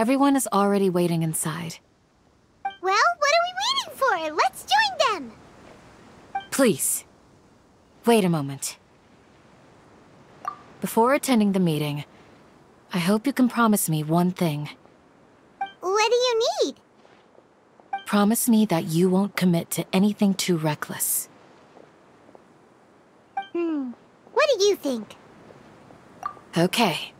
Everyone is already waiting inside. Well, what are we waiting for? Let's join them! Please, wait a moment. Before attending the meeting, I hope you can promise me one thing. What do you need? Promise me that you won't commit to anything too reckless. What do you think? Okay.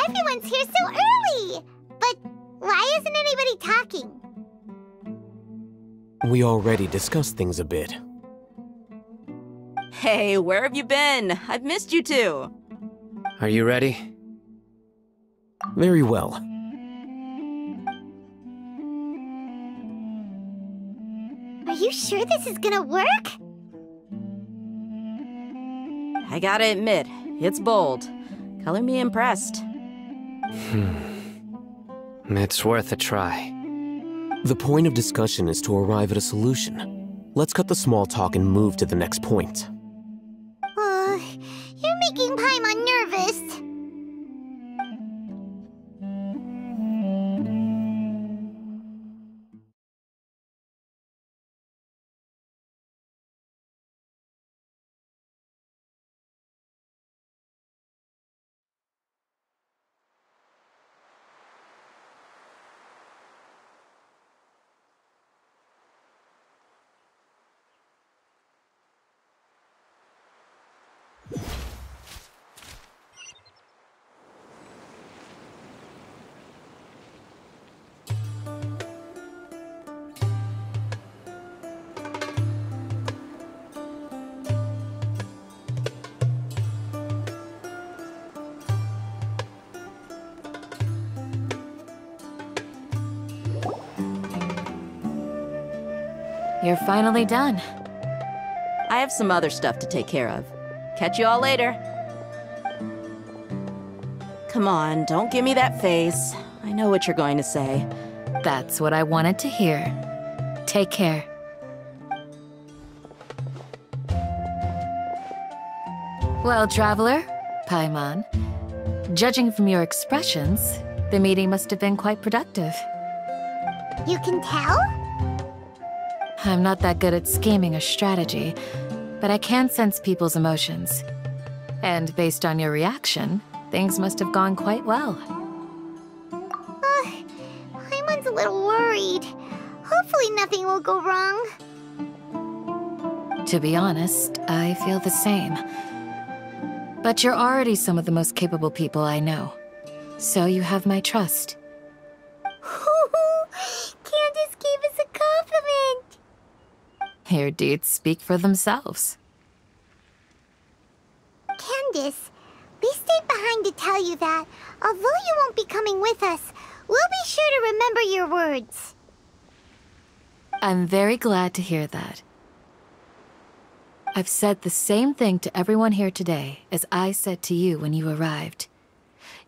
Everyone's here so early! But why isn't anybody talking? We already discussed things a bit. Hey, where have you been? I've missed you too. Are you ready? Very well. Are you sure this is gonna work? I gotta admit, it's bold. Color me impressed. It's worth a try. The point of discussion is to arrive at a solution. Let's cut the small talk and move to the next point. You're making Paimon nervous. You're finally done. I have some other stuff to take care of. Catch you all later. Come on, don't give me that face. I know what you're going to say. That's what I wanted to hear. Take care. Well, traveler, Paimon, judging from your expressions, the meeting must have been quite productive. You can tell? I'm not that good at scheming or strategy, but I can sense people's emotions. And based on your reaction, things must have gone quite well. Paimon's a little worried. Hopefully nothing will go wrong. To be honest, I feel the same. But you're already some of the most capable people I know, so you have my trust. Candace gave us a compliment! Your deeds speak for themselves. Candace, we stayed behind to tell you that, although you won't be coming with us, we'll be sure to remember your words. I'm very glad to hear that. I've said the same thing to everyone here today as I said to you when you arrived.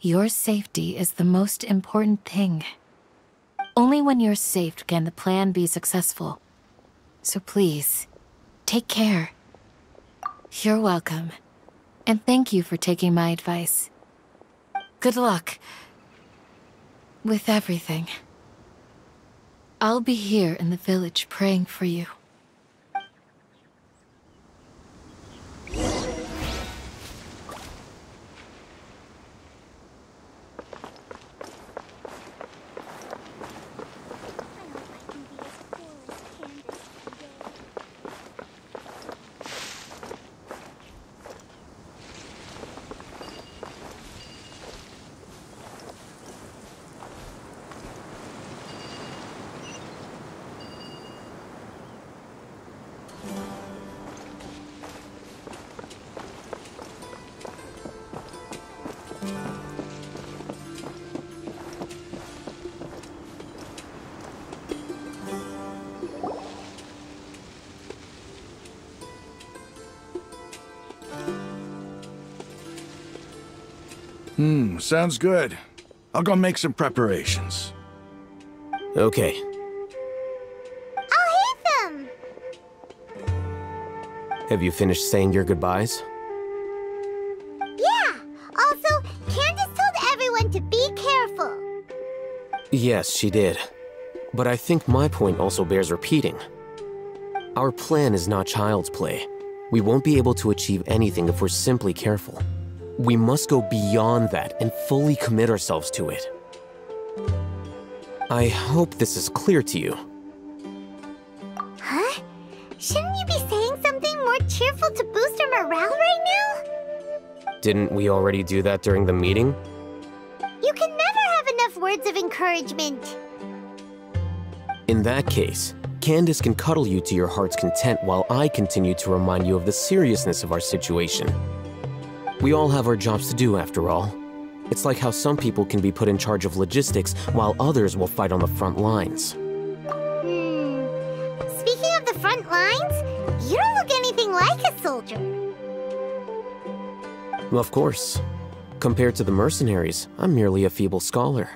Your safety is the most important thing. Only when you're safe can the plan be successful. So please, take care. You're welcome. And thank you for taking my advice. Good luck with everything. I'll be here in the village praying for you. Sounds good. I'll go make some preparations. Okay. I'll hit them! Have you finished saying your goodbyes? Yeah! Also, Candace told everyone to be careful. Yes, she did. But I think my point also bears repeating. Our plan is not child's play. We won't be able to achieve anything if we're simply careful. We must go beyond that and fully commit ourselves to it. I hope this is clear to you. Huh? Shouldn't you be saying something more cheerful to boost our morale right now? Didn't we already do that during the meeting? You can never have enough words of encouragement. In that case, Candace can cuddle you to your heart's content while I continue to remind you of the seriousness of our situation. We all have our jobs to do, after all. It's like how some people can be put in charge of logistics while others will fight on the front lines. Speaking of the front lines, you don't look anything like a soldier. Of course. Compared to the mercenaries, I'm merely a feeble scholar.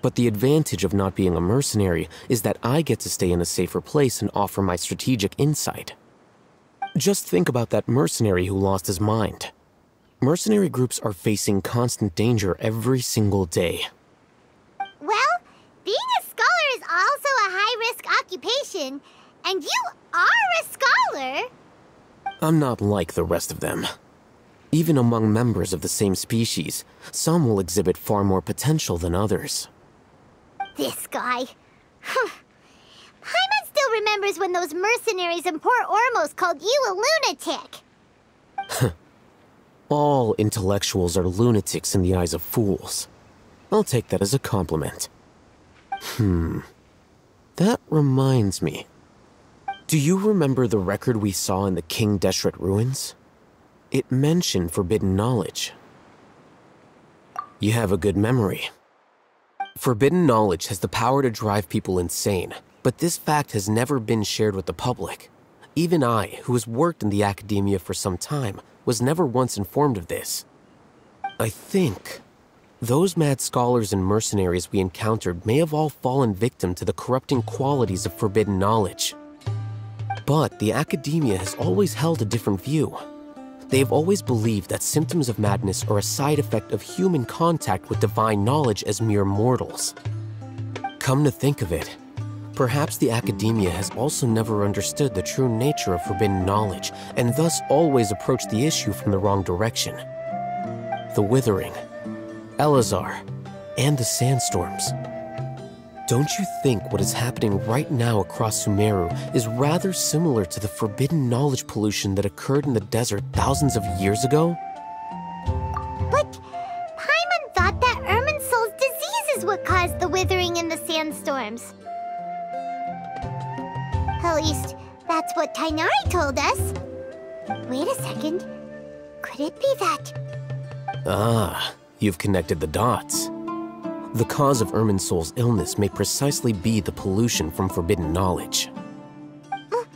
But the advantage of not being a mercenary is that I get to stay in a safer place and offer my strategic insight. Just think about that mercenary who lost his mind. Mercenary groups are facing constant danger every single day. Well, being a scholar is also a high-risk occupation, and you are a scholar. I'm not like the rest of them. Even among members of the same species, some will exhibit far more potential than others. This guy. Paimon still remembers when those mercenaries in Port Ormos called you a lunatic. All intellectuals are lunatics in the eyes of fools. I'll take that as a compliment. That reminds me. Do you remember the record we saw in the King Deshret ruins? It mentioned forbidden knowledge. You have a good memory. Forbidden knowledge has the power to drive people insane, but this fact has never been shared with the public. Even I, who has worked in the academia for some time, was never once informed of this. I think those mad scholars and mercenaries we encountered may have all fallen victim to the corrupting qualities of forbidden knowledge. But the academia has always held a different view. They have always believed that symptoms of madness are a side effect of human contact with divine knowledge as mere mortals. Come to think of it, perhaps the academia has also never understood the true nature of forbidden knowledge, and thus always approached the issue from the wrong direction. The Withering, Elazar, and the sandstorms. Don't you think what is happening right now across Sumeru is rather similar to the forbidden knowledge pollution that occurred in the desert thousands of years ago? But Paimon thought that Irminsul's disease is what caused the withering and the sandstorms. At least, that's what Tainari told us. Wait a second. Could it be that... Ah, you've connected the dots. The cause of Irminsul's illness may precisely be the pollution from forbidden knowledge. But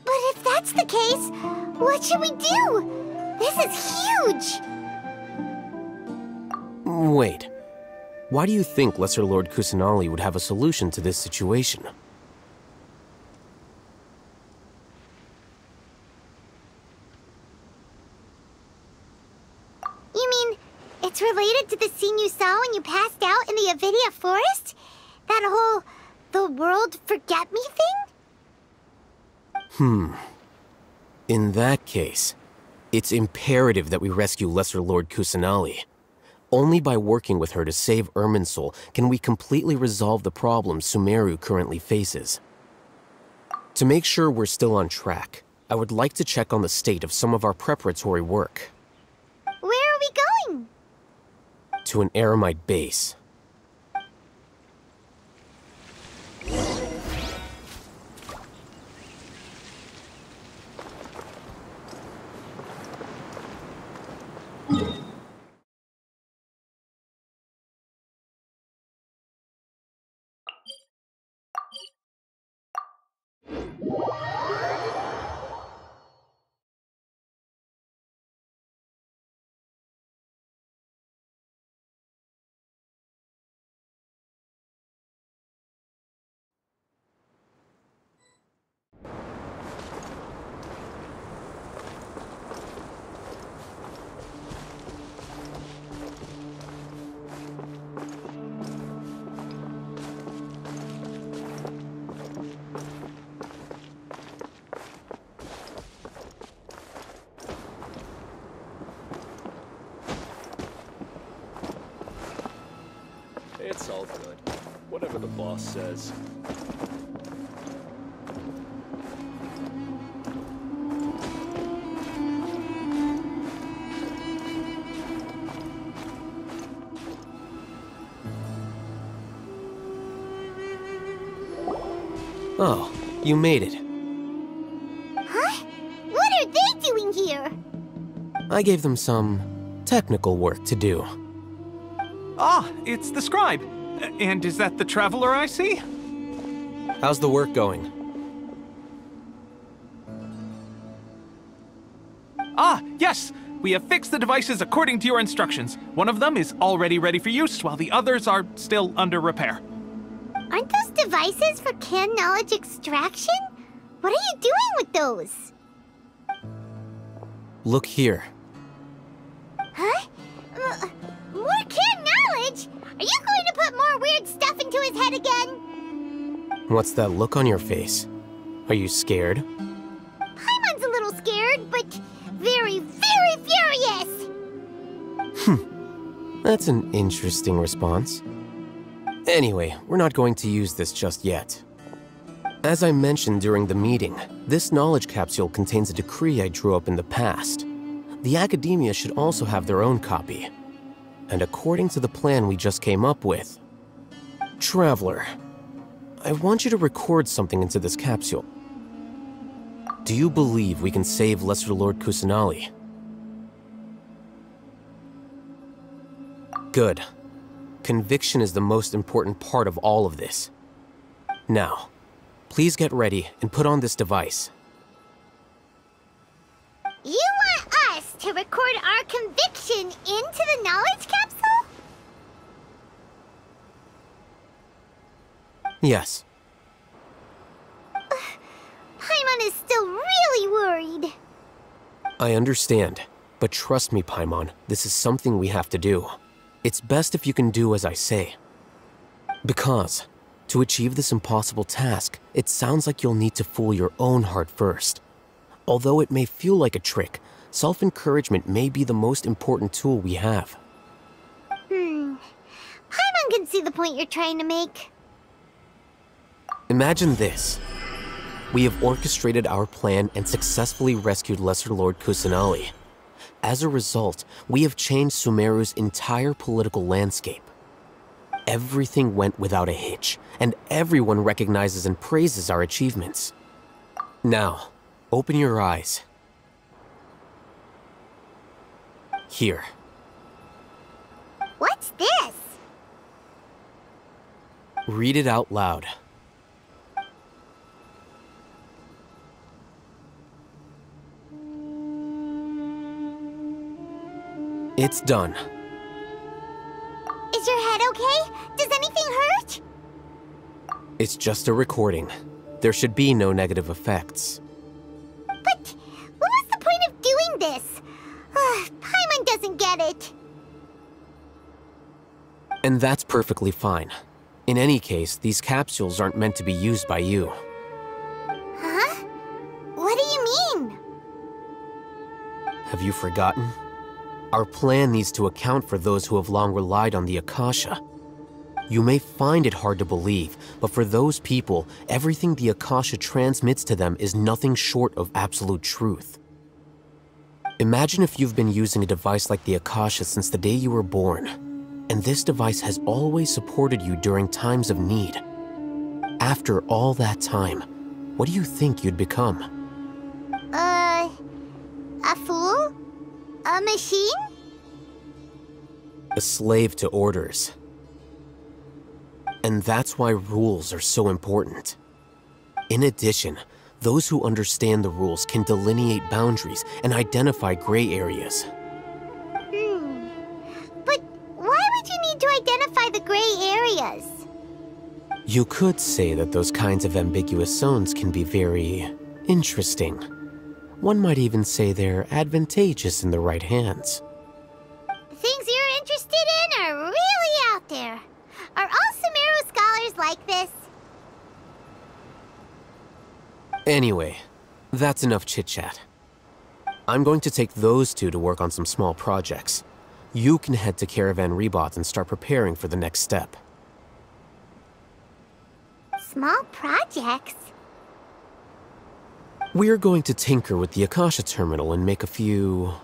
if that's the case, what should we do? This is huge! Wait. Why do you think Lesser Lord Kusanali would have a solution to this situation? You mean, it's related to the scene you saw when you passed out in the Avidia forest? That whole, the world forget me thing? In that case, it's imperative that we rescue Lesser Lord Kusanali. Only by working with her to save Irminsul can we completely resolve the problems Sumeru currently faces. To make sure we're still on track, I would like to check on the state of some of our preparatory work. Where are we going? To an Eremite base. It's all good. Whatever the boss says. Oh, you made it. Huh? What are they doing here? I gave them some technical work to do. Ah, it's the scribe. And is that the traveler I see? How's the work going? Ah, yes! We have fixed the devices according to your instructions. One of them is already ready for use, while the others are still under repair. Aren't those devices for canned knowledge extraction? What are you doing with those? Look here. Huh? More canned knowledge? Are you going to put more weird stuff into his head again? What's that look on your face? Are you scared? Paimon's a little scared, but very, very furious! That's an interesting response. Anyway, we're not going to use this just yet. As I mentioned during the meeting, this knowledge capsule contains a decree I drew up in the past. The academia should also have their own copy. And according to the plan we just came up with... Traveler, I want you to record something into this capsule. Do you believe we can save Lesser Lord Kusanali? Good. Conviction is the most important part of all of this. Now, please get ready and put on this device. You want us to record our conviction into the knowledge capsule? Yes. Paimon is still really worried. I understand, but trust me, Paimon, this is something we have to do. It's best if you can do as I say. Because, to achieve this impossible task, it sounds like you'll need to fool your own heart first. Although it may feel like a trick, self-encouragement may be the most important tool we have. Paimon can see the point you're trying to make. Imagine this. We have orchestrated our plan and successfully rescued Lesser Lord Kusanali. As a result, we have changed Sumeru's entire political landscape. Everything went without a hitch, and everyone recognizes and praises our achievements. Now, open your eyes. Here. What's this? Read it out loud. It's done. Is your head okay? Does anything hurt? It's just a recording. There should be no negative effects. But what was the point of doing this? Paimon doesn't get it. And that's perfectly fine. In any case, these capsules aren't meant to be used by you. Huh? What do you mean? Have you forgotten? Our plan needs to account for those who have long relied on the Akasha. You may find it hard to believe, but for those people, everything the Akasha transmits to them is nothing short of absolute truth. Imagine if you've been using a device like the Akasha since the day you were born, and this device has always supported you during times of need. After all that time, what do you think you'd become? A fool? A machine? A slave to orders. And that's why rules are so important. In addition, those who understand the rules can delineate boundaries and identify gray areas. But why would you need to identify the gray areas? You could say that those kinds of ambiguous zones can be very interesting. One might even say they're advantageous in the right hands. Things you're interested in are really out there. Are all Sumeru scholars like this? Anyway, that's enough chit-chat. I'm going to take those two to work on some small projects. You can head to Caravan Rebot and start preparing for the next step. small projects. We're going to tinker with the Akasha terminal and make a few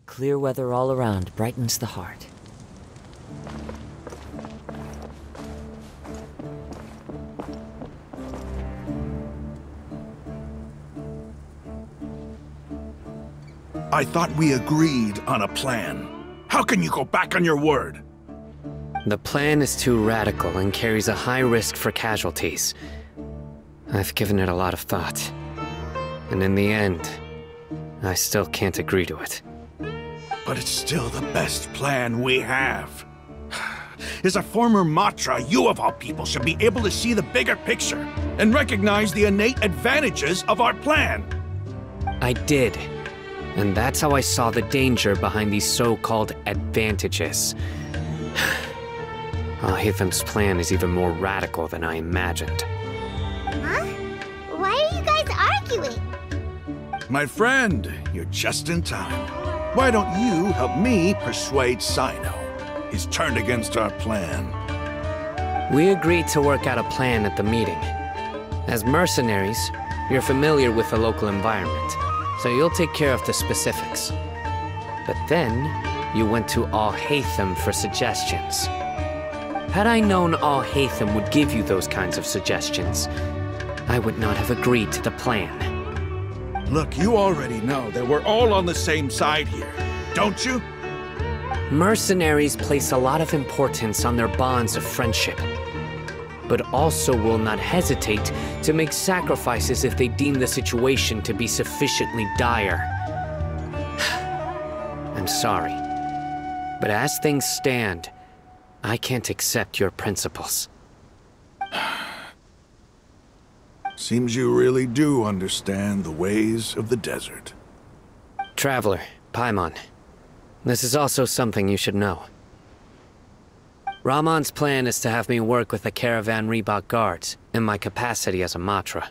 Clear weather all around brightens the heart. I thought we agreed on a plan. How can you go back on your word? The plan is too radical and carries a high risk for casualties. I've given it a lot of thought. And in the end, I still can't agree to it. But it's still the best plan we have. As a former Matra, you of all people should be able to see the bigger picture and recognize the innate advantages of our plan. I did. And that's how I saw the danger behind these so-called advantages. Al-Haytham's plan is even more radical than I imagined. Huh? Why are you guys arguing? My friend, you're just in time. Why don't you help me persuade Sino? He's turned against our plan. We agreed to work out a plan at the meeting. As mercenaries, you're familiar with the local environment, so you'll take care of the specifics. But then, you went to Al-Haytham for suggestions. Had I known Al-Haytham would give you those kinds of suggestions, I would not have agreed to the plan. Look, you already know that we're all on the same side here, don't you? Mercenaries place a lot of importance on their bonds of friendship, but also will not hesitate to make sacrifices if they deem the situation to be sufficiently dire. I'm sorry, but as things stand, I can't accept your principles. Seems you really do understand the ways of the desert. Traveler, Paimon, this is also something you should know. Rahman's plan is to have me work with the Caravan Reebok guards in my capacity as a Matra.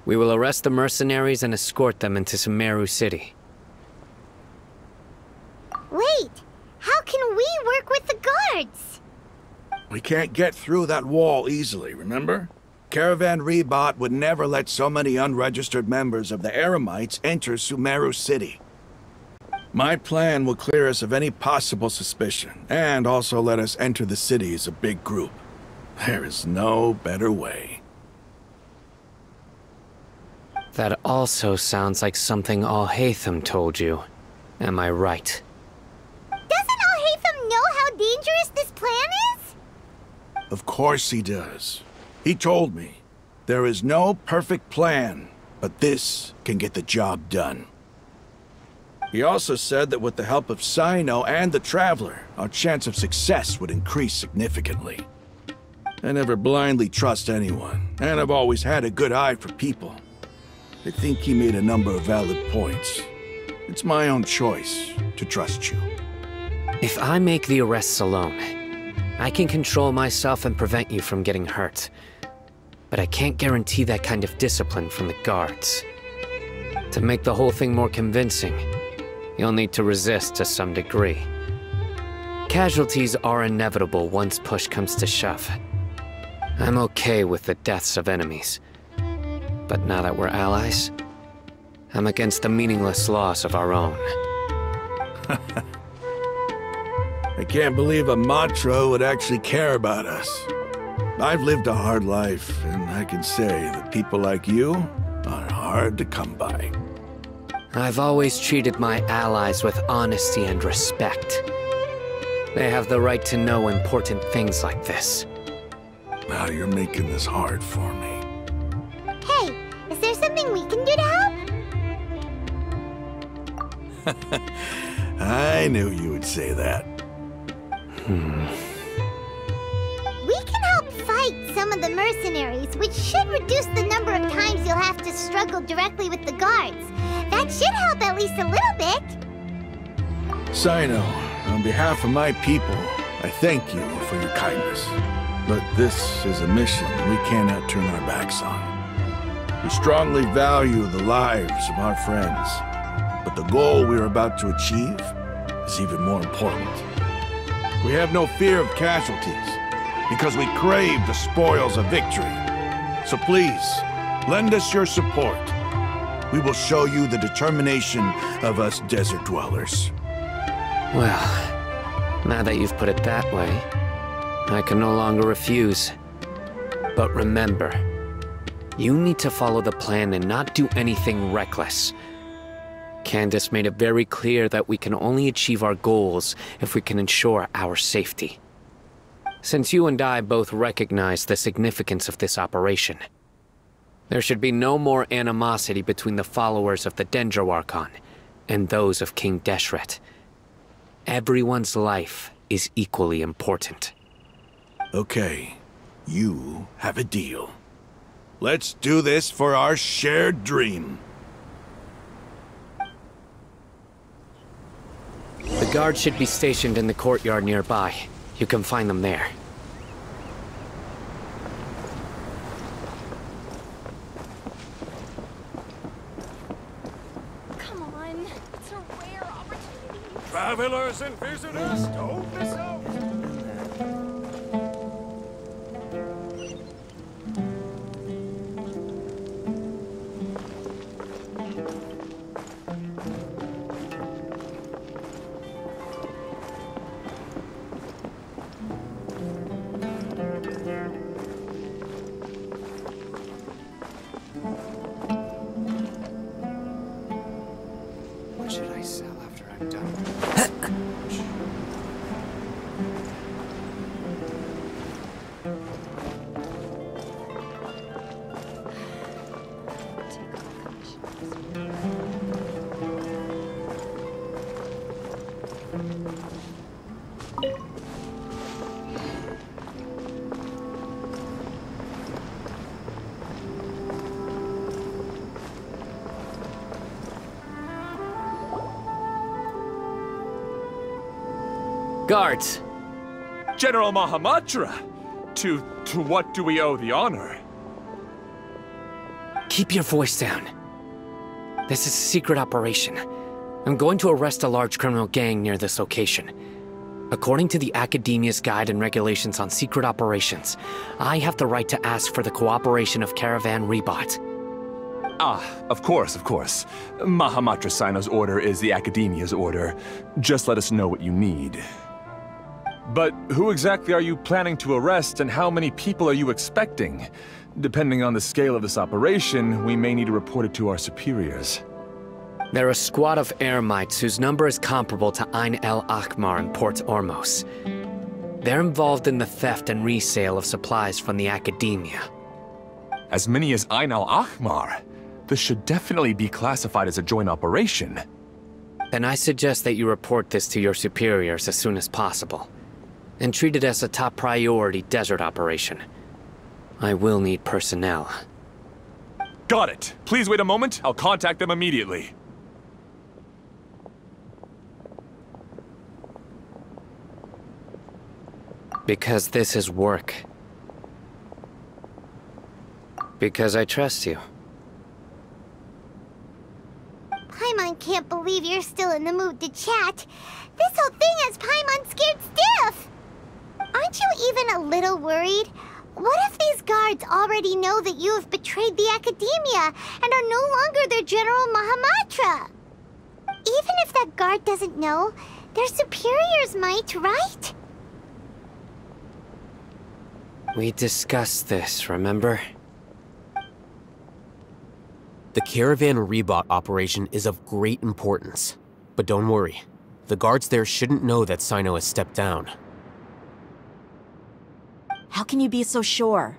We will arrest the mercenaries and escort them into Sumeru City. Wait, how can we work with the guards? We can't get through that wall easily, remember? Caravan Reebok would never let so many unregistered members of the Eremites enter Sumeru City. My plan will clear us of any possible suspicion, and also let us enter the city as a big group. There is no better way. That also sounds like something Al-Haytham told you. Am I right? Doesn't Al-Haytham know how dangerous this plan is? Of course he does. He told me, there is no perfect plan, but this can get the job done. He also said that with the help of Sino and the Traveler, our chance of success would increase significantly. I never blindly trust anyone, and I've always had a good eye for people. I think he made a number of valid points. It's my own choice to trust you. If I make the arrests alone, I can control myself and prevent you from getting hurt. But I can't guarantee that kind of discipline from the guards. To make the whole thing more convincing, you'll need to resist to some degree. Casualties are inevitable once push comes to shove. I'm okay with the deaths of enemies. But now that we're allies, I'm against the meaningless loss of our own. I can't believe a Matra would actually care about us. I've lived a hard life, and I can say that people like you are hard to come by. I've always treated my allies with honesty and respect. They have the right to know important things like this. Now you're making this hard for me. Hey, is there something we can do to help? I knew you would say that. We can help fight some of the mercenaries, which should reduce the number of times you'll have to struggle directly with the guards. That should help at least a little bit. Sino, on behalf of my people, I thank you for your kindness. But this is a mission we cannot turn our backs on. We strongly value the lives of our friends, but the goal we are about to achieve is even more important. We have no fear of casualties, because we crave the spoils of victory. So please, lend us your support. We will show you the determination of us desert dwellers. Well, now that you've put it that way, I can no longer refuse. But remember, you need to follow the plan and not do anything reckless. Candace made it very clear that we can only achieve our goals if we can ensure our safety. Since you and I both recognize the significance of this operation, there should be no more animosity between the followers of the Dendro Archon and those of King Deshret. Everyone's life is equally important. Okay, you have a deal. Let's do this for our shared dream. The guards should be stationed in the courtyard nearby. You can find them there. Come on, it's a rare opportunity. Travelers and visitors, don't miss out. What should I sell after I'm done? Guards! General Mahamatra! To what do we owe the honor? Keep your voice down. This is a secret operation. I'm going to arrest a large criminal gang near this location. According to the Academia's Guide and Regulations on Secret Operations, I have the right to ask for the cooperation of Caravan Rebot. Ah, of course, of course. Mahamatra Sino's order is the Academia's order. Just let us know what you need. But who exactly are you planning to arrest, and how many people are you expecting? Depending on the scale of this operation, we may need to report it to our superiors. They're a squad of Eremites whose number is comparable to Ain El Akhmar in Port Ormos. They're involved in the theft and resale of supplies from the Academia. As many as Ain El Akhmar? This should definitely be classified as a joint operation. Then I suggest that you report this to your superiors as soon as possible, and treat it as a top priority desert operation. I will need personnel. Got it. Please wait a moment. I'll contact them immediately. Because this is work. Because I trust you. Paimon can't believe you're still in the mood to chat. This whole thing has Paimon scared stiff. Aren't you even a little worried? What if these guards already know that you have betrayed the Academia and are no longer their General Mahamatra? Even if that guard doesn't know, their superiors might, right? We discussed this, remember? The Caravan Rebot operation is of great importance. But don't worry, the guards there shouldn't know that Sino has stepped down. How can you be so sure?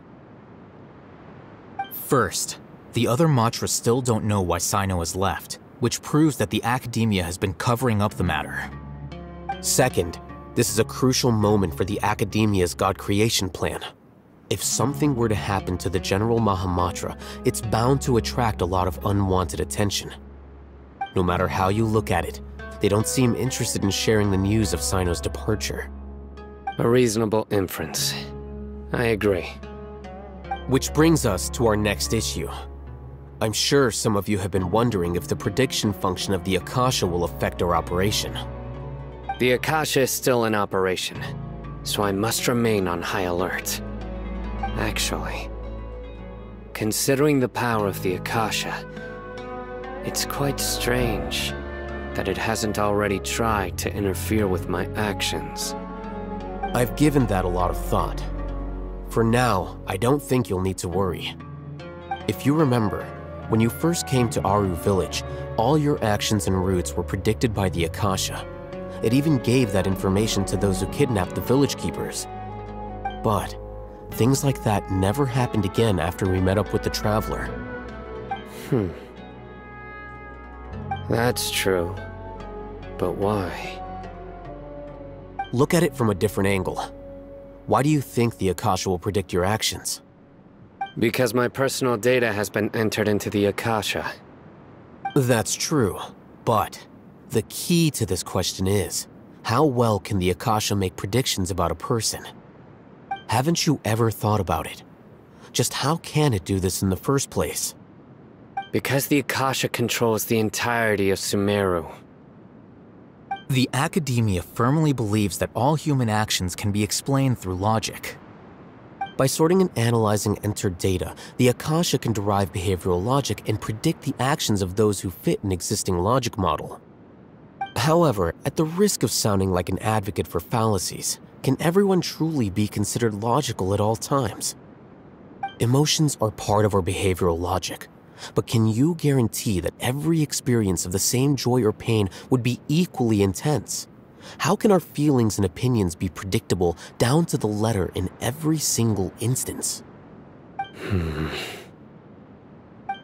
First, the other Matras still don't know why Sino has left, which proves that the Academia has been covering up the matter. Second, this is a crucial moment for the Academia's God creation plan. If something were to happen to the General Mahamatra, it's bound to attract a lot of unwanted attention. No matter how you look at it, they don't seem interested in sharing the news of Sino's departure. A reasonable inference. I agree. Which brings us to our next issue. I'm sure some of you have been wondering if the prediction function of the Akasha will affect our operation. The Akasha is still in operation, so I must remain on high alert. Actually, considering the power of the Akasha, it's quite strange that it hasn't already tried to interfere with my actions. I've given that a lot of thought. For now, I don't think you'll need to worry. If you remember, when you first came to Aru Village, all your actions and routes were predicted by the Akasha. It even gave that information to those who kidnapped the village keepers. But things like that never happened again after we met up with the Traveler. That's true. But why? Look at it from a different angle. Why do you think the Akasha will predict your actions? Because my personal data has been entered into the Akasha. That's true, but the key to this question is, how well can the Akasha make predictions about a person? Haven't you ever thought about it? Just how can it do this in the first place? Because the Akasha controls the entirety of Sumeru. The Academia firmly believes that all human actions can be explained through logic. By sorting and analyzing entered data, the Akasha can derive behavioral logic and predict the actions of those who fit an existing logic model. However, at the risk of sounding like an advocate for fallacies, can everyone truly be considered logical at all times? Emotions are part of our behavioral logic, but can you guarantee that every experience of the same joy or pain would be equally intense? How can our feelings and opinions be predictable down to the letter in every single instance?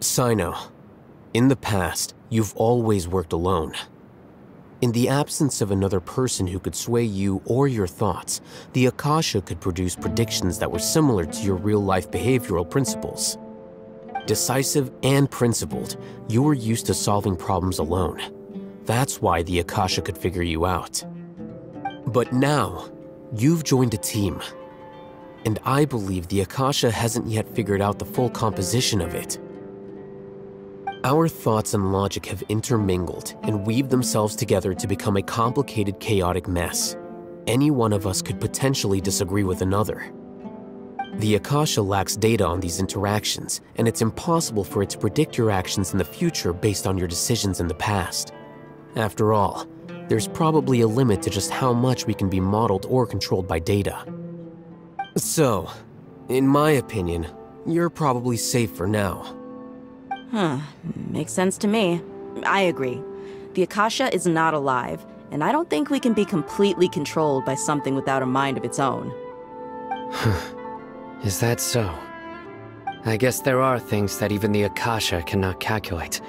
Sino, in the past, you've always worked alone. In the absence of another person who could sway you or your thoughts, the Akasha could produce predictions that were similar to your real-life behavioral principles. Decisive and principled, you were used to solving problems alone. That's why the Akasha could figure you out. But now, you've joined a team. And I believe the Akasha hasn't yet figured out the full composition of it. Our thoughts and logic have intermingled and weaved themselves together to become a complicated, chaotic mess. Any one of us could potentially disagree with another. The Akasha lacks data on these interactions, and it's impossible for it to predict your actions in the future based on your decisions in the past. After all, there's probably a limit to just how much we can be modeled or controlled by data. So, in my opinion, you're probably safe for now. Makes sense to me. I agree. The Akasha is not alive, and I don't think we can be completely controlled by something without a mind of its own. Is that so? I guess there are things that even the Akasha cannot calculate,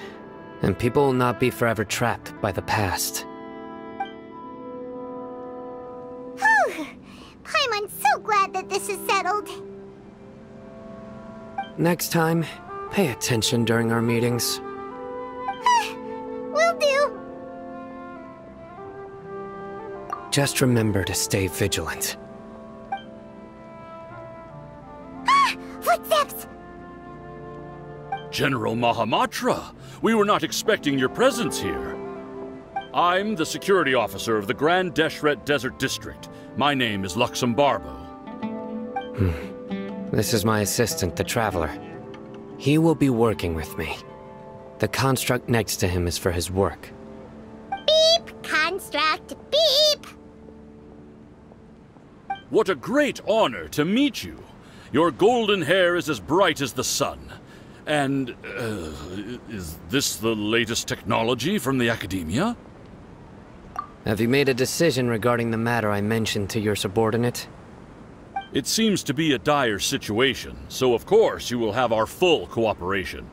and people will not be forever trapped by the past. Whew! Paimon's so glad that this is settled. Next time, pay attention during our meetings. Will do. Just remember to stay vigilant. Footsteps! General Mahamatra, we were not expecting your presence here. I'm the security officer of the Grand Deshret Desert District. My name is Luxembarbo. This is my assistant, the Traveler. He will be working with me. The construct next to him is for his work. Beep! Construct, beep! What a great honor to meet you. Your golden hair is as bright as the sun. And, is this the latest technology from the Academia? Have you made a decision regarding the matter I mentioned to your subordinate? It seems to be a dire situation, so of course you will have our full cooperation.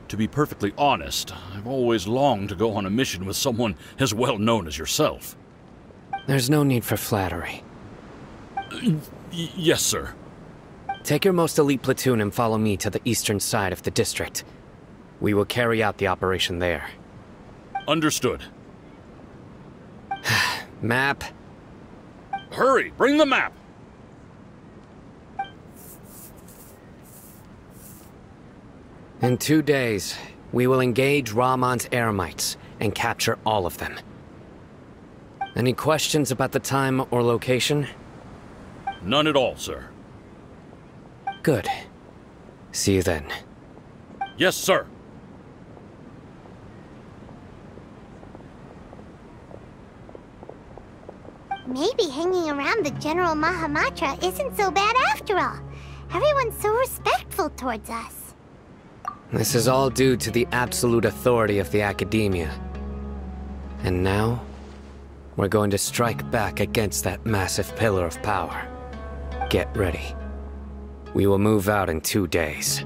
To be perfectly honest, I've always longed to go on a mission with someone as well known as yourself. There's no need for flattery. Yes, sir. Take your most elite platoon and follow me to the eastern side of the district. We will carry out the operation there. Understood. Map. Hurry, bring the map! In 2 days, we will engage Rahman's Eremites and capture all of them. Any questions about the time or location? None at all, sir. Good. See you then. Yes, sir. Maybe hanging around the General Mahamatra isn't so bad after all. Everyone's so respectful towards us. This is all due to the absolute authority of the Academia. And now, we're going to strike back against that massive pillar of power. Get ready. We will move out in 2 days.